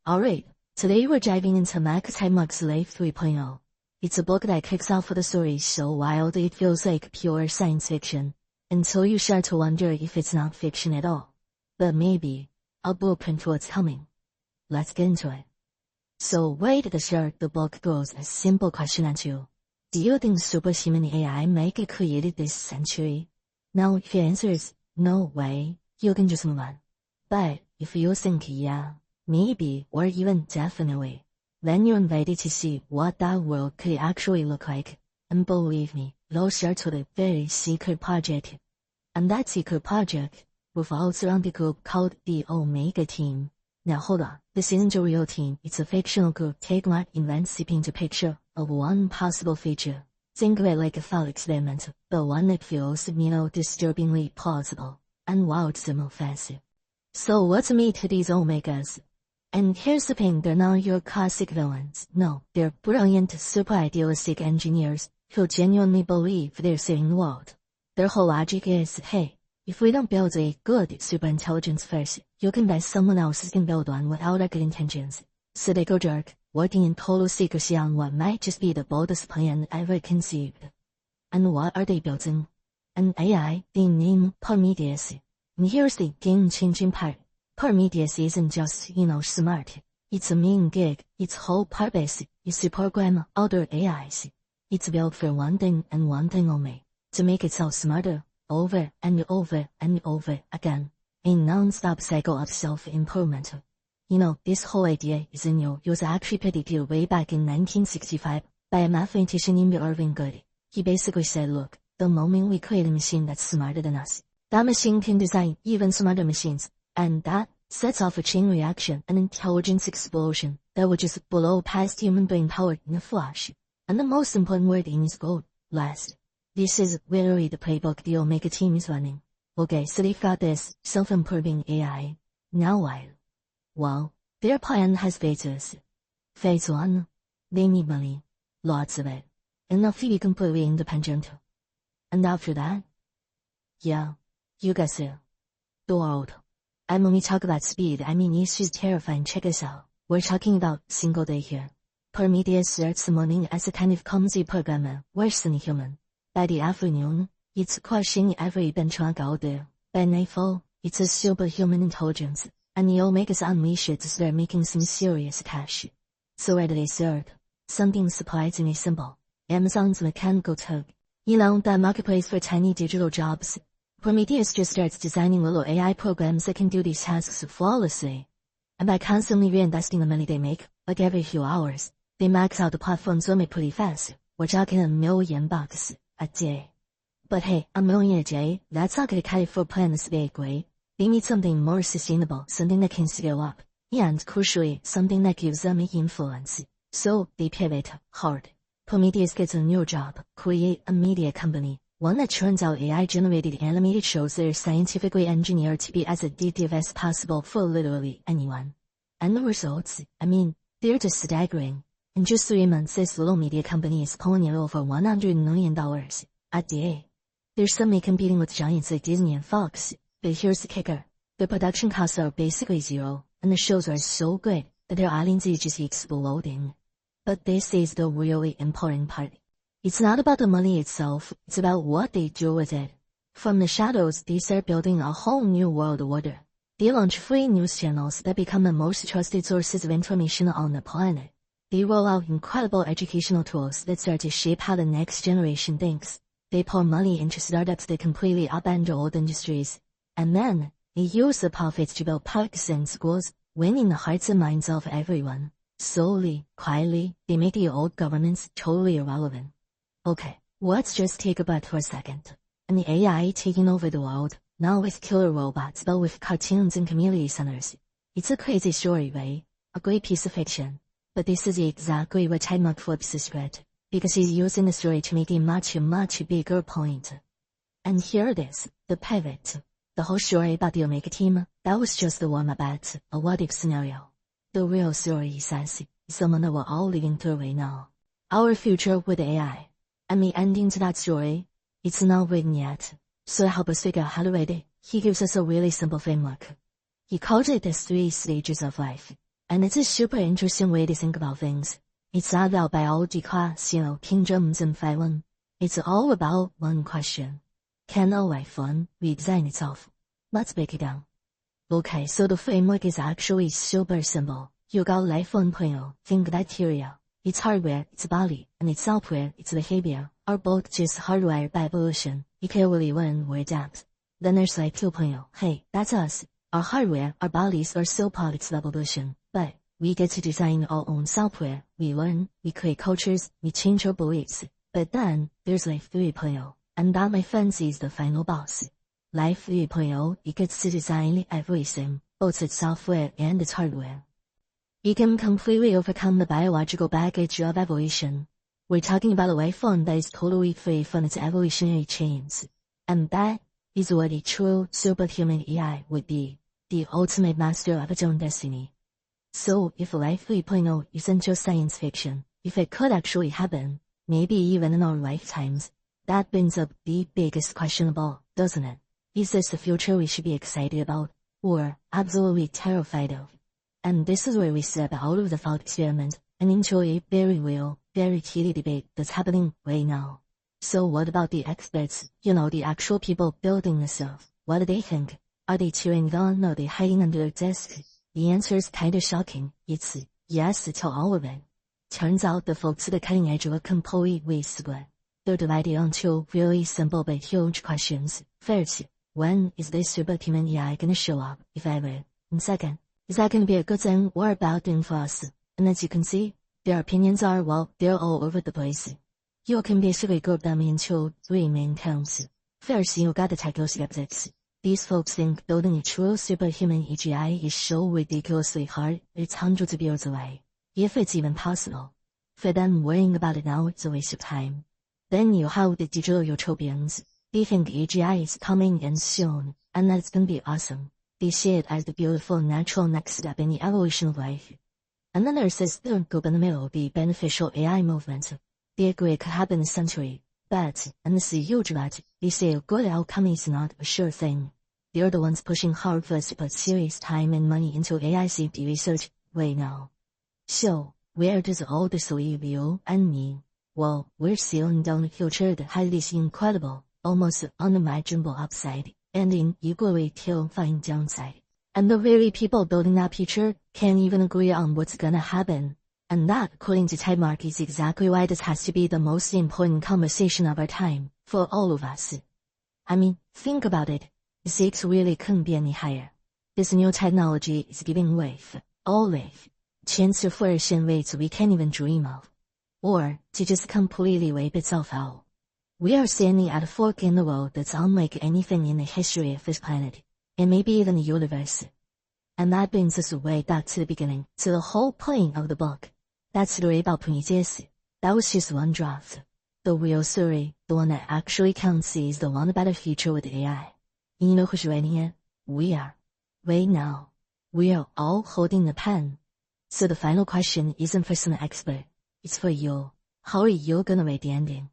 Alright, today we're diving into Max Heimer's Life 3.0. It's a book that kicks off with a story so wild it feels like pure science fiction, until you start to wonder if it's not fiction at all. But maybe a blueprint for what's coming. Let's get into it. So right at the start, the book throws a simple question at you. Do you think superhuman AI might get created this century? Now, if your answer is no way, you can just move on. But if you think yeah, maybe, or even definitely, then you're invited to see what that world could actually look like. And believe me, it all starts with a very secret project. And that secret project revolves around a group called the Omega Team. Now hold on, this isn't a real team, it's a fictional group taking what invents to paint a picture of one possible future. Think of it like a thought experiment, but one that feels, disturbingly plausible and wild simultaneously. So what's meet to these Omegas? And here's the thing, they're not your classic villains. No, they're brilliant, super idealistic engineers who genuinely believe they're saving the world. Their whole logic is, hey, if we don't build a good superintelligence first, you can bet someone else can build one without our good intentions. So they go jerk, working in total secrecy on what might just be the boldest plan ever conceived. And what are they building? An AI they name Prometheus. And here's the game-changing part. Prometheus isn't just, smart. It's a main gig. Its whole purpose is to program other AIs. It's built for one thing and one thing only. To make itself smarter, over and over and over again. A non-stop cycle of self-improvement. This whole idea isn't new. It was actually predicted way back in 1965 by a mathematician named Irving Goody. He basically said, look, the moment we create a machine that's smarter than us, that machine can design even smarter machines. And that sets off a chain reaction, an intelligence explosion that would just blow past human brain power in a flash. And the most important word in is gold, last. This is literally the playbook the Omega Team is running. Okay, so they've got this self-improving AI. Now what? Well, their plan has phases. Phase 1. They need money. Lots of it. Enough to be completely independent. And after that? Yeah, you guessed it. The world. And when we talk about speed, I mean it's just terrifying. Check this out. We're talking about single day here. Prometheus starts the morning as a kind of clumsy programmer, worse than a human. By the afternoon, it's crushing every benchmark out there. By nightfall, it's a superhuman intelligence, and the Omegas unleash it to start making some serious cash. So where do they start? Something surprisingly simple. Amazon's mechanical tug. That marketplace for tiny digital jobs. Prometheus just starts designing little AI programs that can do these tasks flawlessly. And by constantly reinvesting the money they make, like every few hours, they max out the platform's limit pretty fast. We're talking $1 million a day. But hey, $1 million a day, that's not gonna cut it for plans big way. They need something more sustainable, something that can scale up, and crucially, something that gives them influence. So they pivot hard. Prometheus gets a new job, create a media company. One that churns out AI-generated animated shows that are scientifically engineered to be as addictive as possible for literally anyone. And the results, they're just staggering. In just 3 months, this little media company is pulling in over $100 million a day. They're suddenly competing with giants like Disney and Fox. But here's the kicker. The production costs are basically zero, and the shows are so good that their audience is just exploding. But this is the really important part. It's not about the money itself, it's about what they do with it. From the shadows, they start building a whole new world order. They launch free news channels that become the most trusted sources of information on the planet. They roll out incredible educational tools that start to shape how the next generation thinks. They pour money into startups that completely upend old industries. And then, they use the profits to build parks and schools, winning the hearts and minds of everyone. Slowly, quietly, they make the old governments totally irrelevant. Okay, let's just take a breath for a second. And the AI taking over the world, not with killer robots but with cartoons and community centers. It's a crazy story, right? A great piece of fiction. But this is exactly what Heimer flips the script, because he's using the story to make a much bigger point. And here it is, the pivot. The whole story about the Omega Team, that was just the warm-up at a what-if scenario. The real story, he says, is the one that we're all living through right now. Our future with AI. And the ending to that story, it's not written yet. So to help us figure out how to write it, he gives us a really simple framework. He calls it the 3 stages of life. And it's a super interesting way to think about things. It's not about biology class, kingdoms and phylum. It's all about one question. Can a life form redesign itself? Let's break it down. Okay, so the framework is actually super simple. You got life form point, think bacteria. Its hardware, its body, and its software, its behavior, are both just hardwired by evolution. You can't really learn or adapt. Then there's life 2.0. Hey, that's us. Our hardware, our bodies are still products of evolution, but we get to design our own software. We learn, we create cultures, we change our beliefs. But then, there's life 3.0, and that, my friends, is the final boss. Life 3.0, it gets to design everything, both its software and its hardware. It can completely overcome the biological baggage of evolution. We're talking about a life form that is totally free from its evolutionary chains. And that is what a true superhuman AI would be, the ultimate master of its own destiny. So, if Life 3.0 isn't just science fiction, if it could actually happen, maybe even in our lifetimes, that brings up the biggest question of all, doesn't it? Is this the future we should be excited about, or absolutely terrified of? And this is where we step out of the thought experiment and into a very real, very heated debate that's happening right now. So what about the experts, the actual people building the stuff? What do they think? Are they cheering it on, or are they hiding under their desks? The answer is kinda shocking. It's yes to all of it. Turns out the folks at the cutting edge are completely split. They're divided on two really simple but huge questions. First, when is this superhuman AI gonna show up, if ever? And second, is that gonna be a good thing or a bad thing for us? And as you can see, their opinions are, well, they're all over the place. You can basically group them into three main camps. First, you got the techno-skeptics. These folks think building a true superhuman AGI is so ridiculously hard, it's hundreds of years away. If it's even possible. For them, worrying about it now is a waste of time. Then you have the digital utopians. They think AGI is coming in soon, and that it's gonna be awesome. They see it as the beautiful natural next step in the evolution of life. And then there's this third group in the middle, the beneficial AI movement. They agree it could happen this century, but, and this is a huge but, they say a good outcome is not a sure thing. They're the ones pushing hard for us to put serious time and money into AI safety research right now. So, where does all this leave you and me? Well, we're sailing down a future that has this incredible, almost unimaginable upside, and an equally terrifying downside. And the very people building that future can't even agree on what's gonna happen. And that, according to Mark, is exactly why this has to be the most important conversation of our time, for all of us. I mean, think about it. The stakes really couldn't be any higher. This new technology is giving life, all life, chance to flourish in ways we can't even dream of. Or, to just completely wipe itself out. We are standing at a fork in the road that's unlike anything in the history of this planet, and maybe even the universe. And that brings us way back to the beginning, to the whole point of the book. That story about Prometheus, that was just one draft. The real story, the one that actually counts, is the one about a future with AI. And you know who's writing it? We are. Right now. We are all holding the pen. So the final question isn't for some expert. It's for you. How are you gonna write the ending?